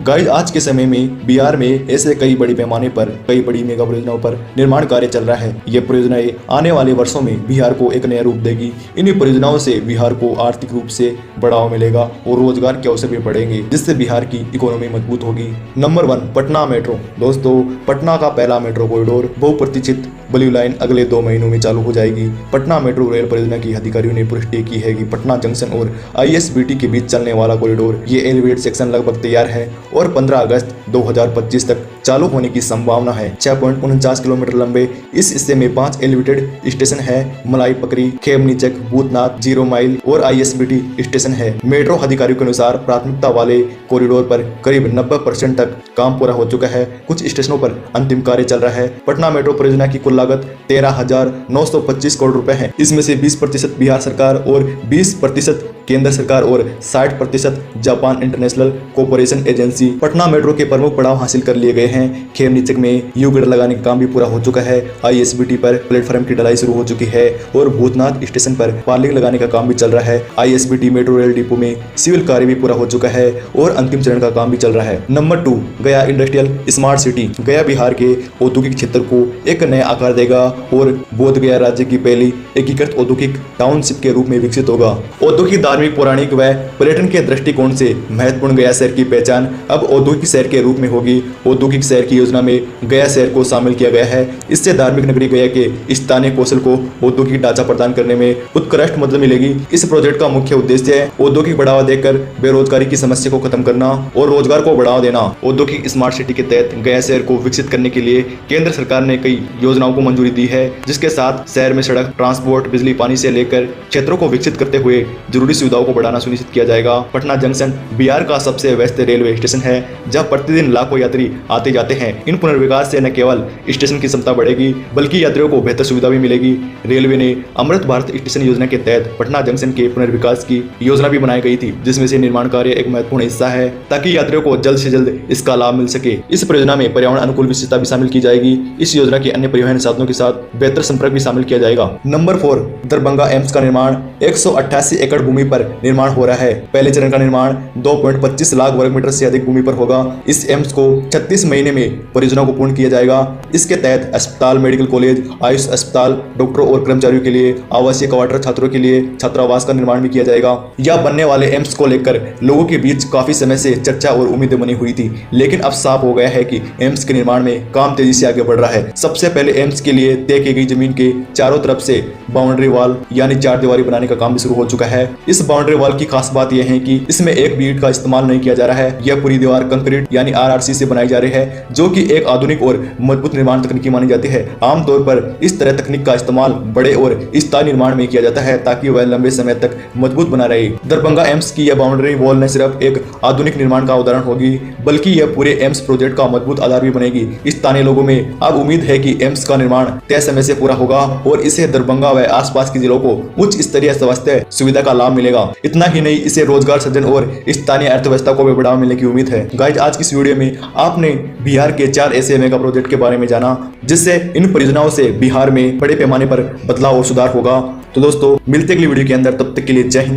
Guys, आज के समय में बिहार में ऐसे कई बड़ी पैमाने पर कई बड़ी मेगा परियोजनाओं पर निर्माण कार्य चल रहा है। ये परियोजनाएं आने वाले वर्षों में बिहार को एक नया रूप देगी। इन परियोजनाओं से बिहार को आर्थिक रूप से बढ़ावा मिलेगा और रोजगार के अवसर भी बढ़ेंगे, जिससे बिहार की इकोनॉमी मजबूत होगी। Number 1, Patna metro. दोस्तों, पटना का पहला मेट्रो कॉरिडोर बहुप्रतीक्षित ब्लू लाइन अगले 2 महीनों में चालू हो जाएगी। पटना मेट्रो रेल परियोजना की अधिकारियों ने पुष्टि की है कि पटना जंक्शन और ISBT के बीच चलने वाला कॉरिडोर ये एलिवेटेड सेक्शन लगभग तैयार है और 15 अगस्त 2025 तक चालू होने की संभावना है। 6.49 किलोमीटर लंबे इस हिस्से में 5 एलिवेटेड स्टेशन है। मलाई पकरी, खेमनीचक, भूतनाथ, 0 माइल और ISBT स्टेशन है। मेट्रो अधिकारियों के अनुसार प्राथमिकता वाले कॉरिडोर पर करीब 90% तक काम पूरा हो चुका है। कुछ स्टेशनों पर अंतिम कार्य चल रहा है। पटना मेट्रो परियोजना की कुल लागत 13,925 करोड़ रुपए है। इसमें से 20% बिहार सरकार और 20% केंद्र सरकार और 60% Japan international cooperation agency. Patna metro के प्रमुख पड़ाव हासिल कर लिए गए हैं। खेमनीचक में यू गियर लगाने का काम भी पूरा हो चुका है। ISBT पर प्लेटफॉर्म की ढलाई शुरू हो चुकी है और भूतनाथ स्टेशन पर पार्लिंग लगाने का काम भी चल रहा है। ISBT मेट्रो रेल डिपो में सिविल कार्य भी पूरा हो चुका है और अंतिम चरण का काम भी चल रहा है। नंबर 2, गया इंडस्ट्रियल स्मार्ट सिटी। गया बिहार के औद्योगिक क्षेत्र को एक नया आकार देगा और बोध गया राज्य की पहली एकीकृत औद्योगिक टाउनशिप के रूप में विकसित होगा। औद्योगिक, धार्मिक, पौराणिक व पर्यटन के दृष्टिकोण से महत्वपूर्ण गया शहर की पहचान अब औद्योगिक शहर के रूप में होगी। औद्योगिक शहर की योजना में गया शहर को शामिल किया गया है। इससे धार्मिक नगरी गया के स्थानीय कौशल को औद्योगिक ढांचा प्रदान करने में उत्कृष्ट मदद मिलेगी। इस प्रोजेक्ट का मुख्य उद्देश्य है औद्योगिक बढ़ावा देकर बेरोजगारी की समस्या को खत्म करना और रोजगार को बढ़ावा देना। औद्योगिक स्मार्ट सिटी के तहत गया शहर को विकसित करने के लिए केंद्र सरकार ने कई योजनाओं को मंजूरी दी है, जिसके साथ शहर में सड़क, ट्रांसपोर्ट, बिजली, पानी से लेकर क्षेत्रों को विकसित करते हुए जरूरी सुविधाओं को बढ़ाना सुनिश्चित किया जाएगा। पटना जंक्शन बिहार का सबसे व्यस्त रेलवे स्टेशन है, जहां प्रतिदिन लाखों यात्री आते जाते हैं। इन पुनर्विकास से न केवल स्टेशन की क्षमता बढ़ेगी, बल्कि यात्रियों को बेहतर सुविधा भी मिलेगी। रेलवे ने अमृत भारत स्टेशन योजना के तहत पटना जंक्शन के पुनर्विकास की योजना भी बनाई गई थी, जिसमें से निर्माण कार्य एक महत्वपूर्ण हिस्सा है, ताकि यात्रियों को जल्द से जल्द इसका लाभ मिल सके। इस परियोजना में पर्यावरण अनुकूल विशेषता भी शामिल की जाएगी। इस योजना के अन्य परिवहन साधनों के साथ बेहतर संपर्क भी शामिल किया जाएगा। नंबर 4, दरभंगा एम्स का निर्माण 188 एकड़ भूमि पर निर्माण हो रहा है। पहले चरण का निर्माण 2.25 लाख वर्ग मीटर से अधिक भूमि पर होगा। इस एम्स को 36 महीने में परियोजना को पूर्ण किया जाएगा। इसके तहत अस्पताल, मेडिकल कॉलेज, आयुष अस्पताल, डॉक्टरों और कर्मचारियों के लिए आवासीय क्वार्टर, छात्रों के लिए छात्रावास का निर्माण भी किया जाएगा। यह बनने वाले एम्स को लेकर लोगों के बीच काफी समय से चर्चा और उम्मीदें बनी हुई थी, लेकिन अब साफ हो गया है कि एम्स के निर्माण में काम तेजी से आगे बढ़ रहा है। सबसे पहले एम्स के लिए तय की गई जमीन के चारों तरफ से बाउंड्री वॉल यानी 4 दीवारी बनाने का काम भी शुरू हो चुका है। इस बाउंड्री वॉल की खास बात यह है कि इसमें एक भी ईंट का इस्तेमाल नहीं किया जा रहा है। यह पूरी दीवार कंक्रीट यानी RRC से बनाई जा रही है, जो कि एक आधुनिक और मजबूत निर्माण तकनीकी मानी जाती है। आमतौर पर इस तरह तकनीक का इस्तेमाल बड़े और स्थायी निर्माण में किया जाता है, ताकि वह लंबे समय तक मजबूत बना रहे। दरभंगा एम्स की यह बाउंड्री वॉल न सिर्फ एक आधुनिक निर्माण का उदाहरण होगी, बल्कि यह पूरे एम्स प्रोजेक्ट का मजबूत आधार भी बनेगी। स्थानीय लोगों में अब उम्मीद है कि एम्स का निर्माण तय समय से पूरा होगा और इससे दरभंगा व आसपास के जिलों को उच्च स्तरीय स्वास्थ्य सुविधा का लाभ मिलेगा। इतना ही नहीं, इसे रोजगार सृजन और स्थानीय अर्थव्यवस्था को भी बढ़ावा मिलने की उम्मीद है। गाइस, आज की इस वीडियो में आपने बिहार के 4 ऐसे मेगा प्रोजेक्ट के बारे में जाना, जिससे इन परियोजनाओं से बिहार में बड़े पैमाने पर बदलाव और सुधार होगा। तो दोस्तों, मिलते अगली वीडियो के अंदर, तब तक के लिए जय हिंद।